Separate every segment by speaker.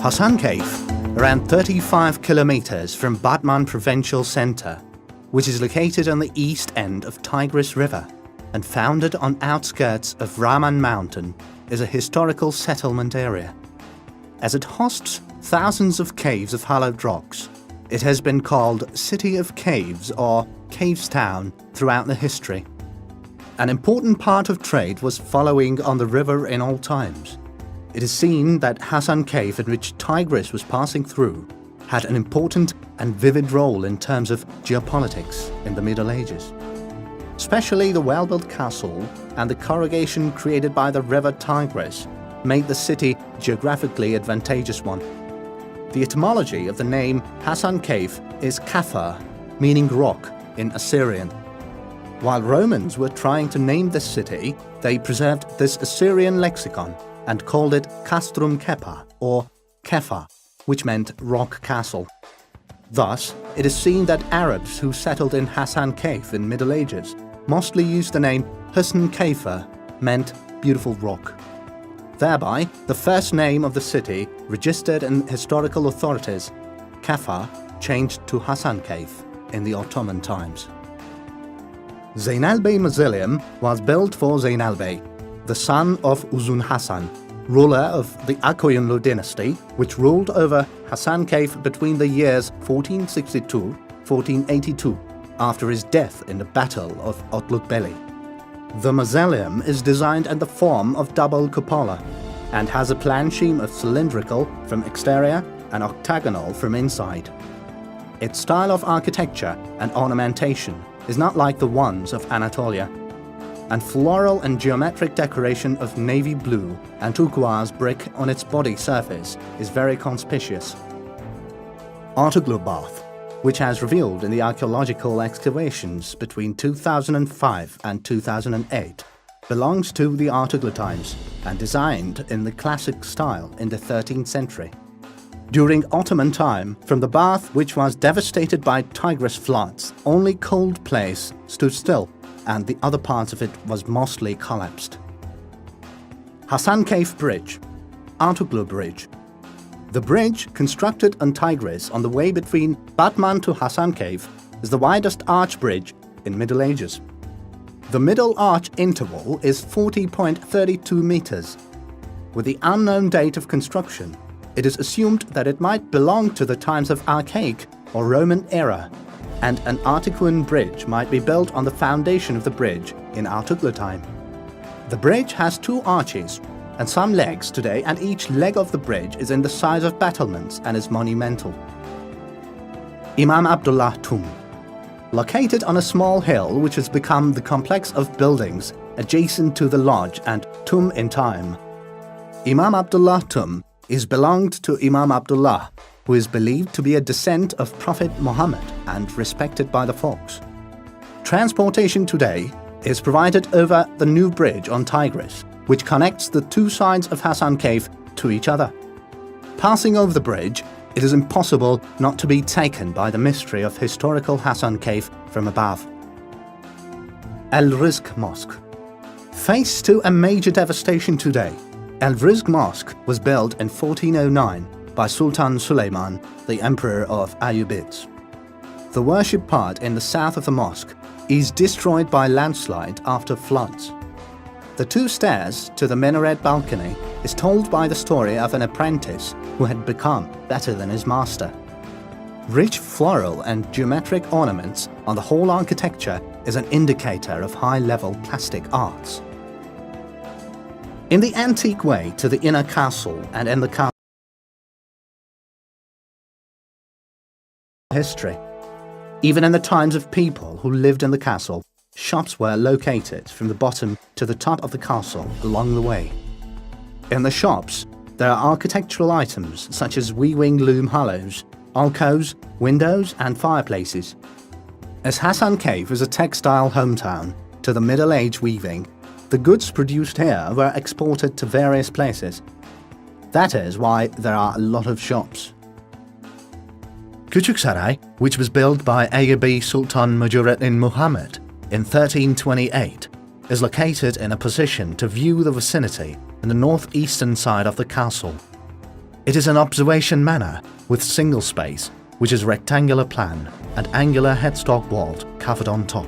Speaker 1: Hasankeyf, around 35 kilometers from Batman Provincial Center, which is located on the east end of Tigris River and founded on outskirts of Rahman Mountain, is a historical settlement area. As it hosts thousands of caves of hollowed rocks, it has been called City of Caves or Caves Town throughout the history. An important part of trade was following on the river in all times. It is seen that hasankeyf, in which Tigris was passing through, had an important and vivid role in terms of geopolitics in the Middle Ages. Especially the well-built castle and the corrugation created by the river Tigris made the city geographically advantageous one. The etymology of the name hasankeyf is kafar, meaning rock in Assyrian. While Romans were trying to name this city, they preserved this Assyrian lexicon and called it Castrum Kepa or Kefa, which meant rock castle. Thus, it is seen that Arabs who settled in Hasankeyf in Middle Ages mostly used the name hasankeyf, meant beautiful rock. Thereby, the first name of the city, registered in historical authorities, Kefa, changed to Hasankeyf in the Ottoman times. Zeynel Bey Mausoleum was built for Zeynel Bey, the son of Uzun Hasan, ruler of the Akoyunlu dynasty, which ruled over Hasankeyf between the years 1462-1482, after his death in the Battle of Otlukbeli. The mausoleum is designed in the form of double cupola and has a plan scheme of cylindrical from exterior and octagonal from inside. Its style of architecture and ornamentation is not like the ones of Anatolia, and floral and geometric decoration of navy blue and turquoise brick on its body surface is very conspicuous. Artuklu Bath, which has revealed in the archaeological excavations between 2005 and 2008, belongs to the Artuklu times and designed in the classic style in the 13th century. During Ottoman time, from the bath which was devastated by Tigris floods, only Cold Place stood still, and the other parts of it was mostly collapsed. Hasankeyf Bridge, Artuklu Bridge. The bridge, constructed on Tigris on the way between Batman to Hasankeyf, is the widest arch bridge in Middle Ages. The middle arch interval is 40.32 meters. With the unknown date of construction, it is assumed that it might belong to the times of Archaic or Roman era, and an Artuquan bridge might be built on the foundation of the bridge in Artuklu time. The bridge has two arches and some legs today, and each leg of the bridge is in the size of battlements and is monumental. Imam Abdullah Tomb. Located on a small hill which has become the complex of buildings adjacent to the lodge and tomb in time. Imam Abdullah Tomb is belonged to Imam Abdullah, who is believed to be a descent of Prophet Muhammad and respected by the folks. Transportation today is provided over the new bridge on Tigris, which connects the two sides of Hasankeyf to each other. Passing over the bridge, it is impossible not to be taken by the mystery of historical Hasankeyf from above. El Rizq Mosque. Faced to a major devastation today, El Rizq Mosque was built in 1409 by Sultan Suleiman, the Emperor of Ayyubids. The worship part in the south of the mosque is destroyed by landslide after floods. The two stairs to the minaret balcony is told by the story of an apprentice who had become better than his master. Rich floral and geometric ornaments on the whole architecture is an indicator of high-level plastic arts. In the antique way to the inner castle and in the castle history. Even in the times of people who lived in the castle, shops were located from the bottom to the top of the castle along the way. In the shops, there are architectural items such as weaving loom hollows, alcoves, windows and fireplaces. As Hasankeyf is a textile hometown to the Middle Age weaving, the goods produced here were exported to various places. That is why there are a lot of shops. Küçük Saray, which was built by Ayyubi Sultan Mujaddin Muhammad in 1328, is located in a position to view the vicinity in the northeastern side of the castle. It is an observation manor with single space, which is rectangular plan and angular headstock vault covered on top.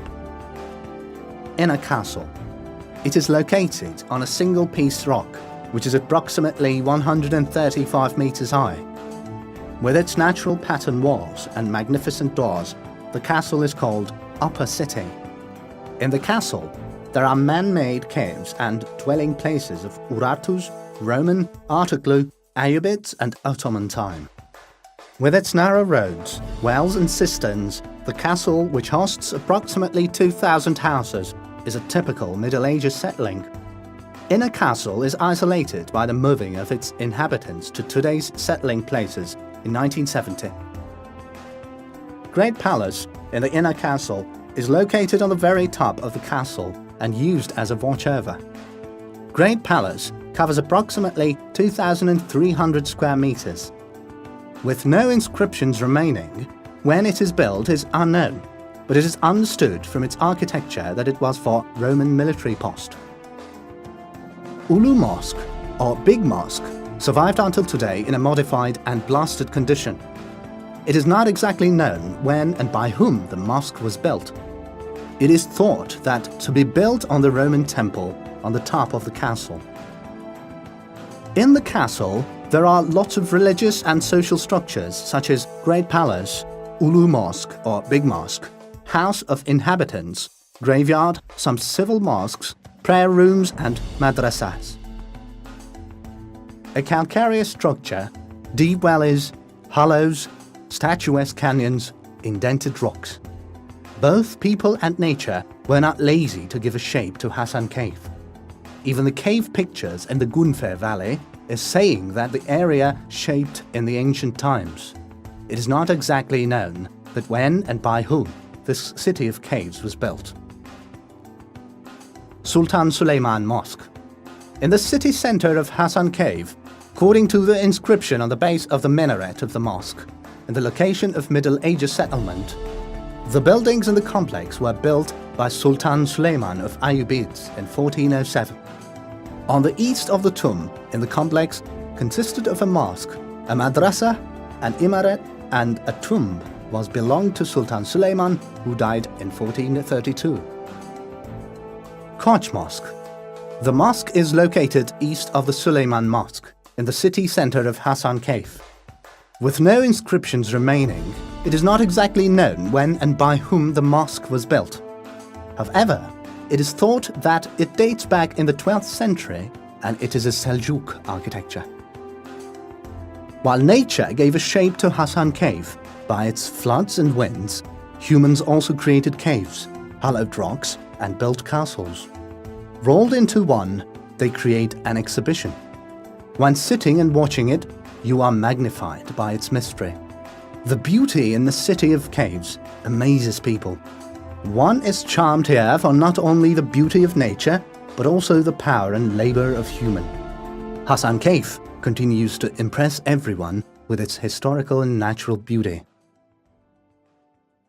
Speaker 1: Inner castle. It is located on a single-piece rock, which is approximately 135 meters high. With its natural pattern walls and magnificent doors, the castle is called Upper City. In the castle, there are man-made caves and dwelling places of Urartu's, Roman, Artuklu, Ayyubids and Ottoman time. With its narrow roads, wells and cisterns, the castle, which hosts approximately 2,000 houses, is a typical Middle Ages settling. Inner Castle is isolated by the moving of its inhabitants to today's settling places in 1970. Great Palace in the Inner Castle is located on the very top of the castle and used as a watchover. Great Palace covers approximately 2,300 square meters. With no inscriptions remaining, when it is built is unknown, but it is understood from its architecture that it was for Roman military post. Ulu Mosque, or Big Mosque, survived until today in a modified and blasted condition. It is not exactly known when and by whom the mosque was built. It is thought that to be built on the Roman temple on the top of the castle. In the castle, there are lots of religious and social structures such as Great Palace, Ulu Mosque or Big Mosque, House of Inhabitants, Graveyard, some civil mosques, prayer rooms and madrasas. A calcareous structure, deep valleys, hollows, statuesque canyons, indented rocks. Both people and nature were not lazy to give a shape to hasankeyf. Even the cave pictures in the Gunfer Valley is saying that the area shaped in the ancient times. It is not exactly known that when and by whom this city of caves was built. Sultan Suleiman Mosque. In the city center of hasankeyf, according to the inscription on the base of the minaret of the mosque, in the location of Middle Ages settlement, the buildings in the complex were built by Sultan Suleiman of Ayyubids in 1407. On the east of the tomb in the complex consisted of a mosque, a madrasa, an imaret, and a tomb was belonged to Sultan Suleiman, who died in 1432. Koch Mosque. The mosque is located east of the Suleiman Mosque in the city center of hasankeyf. With no inscriptions remaining, it is not exactly known when and by whom the mosque was built. However, it is thought that it dates back in the 12th century and it is a Seljuk architecture. While nature gave a shape to hasankeyf by its floods and winds, humans also created caves, hollowed rocks, and built castles. Rolled into one, they create an exhibition. When sitting and watching it, you are magnified by its mystery. The beauty in the city of caves amazes people. One is charmed here for not only the beauty of nature, but also the power and labor of human. hasankeyf continues to impress everyone with its historical and natural beauty.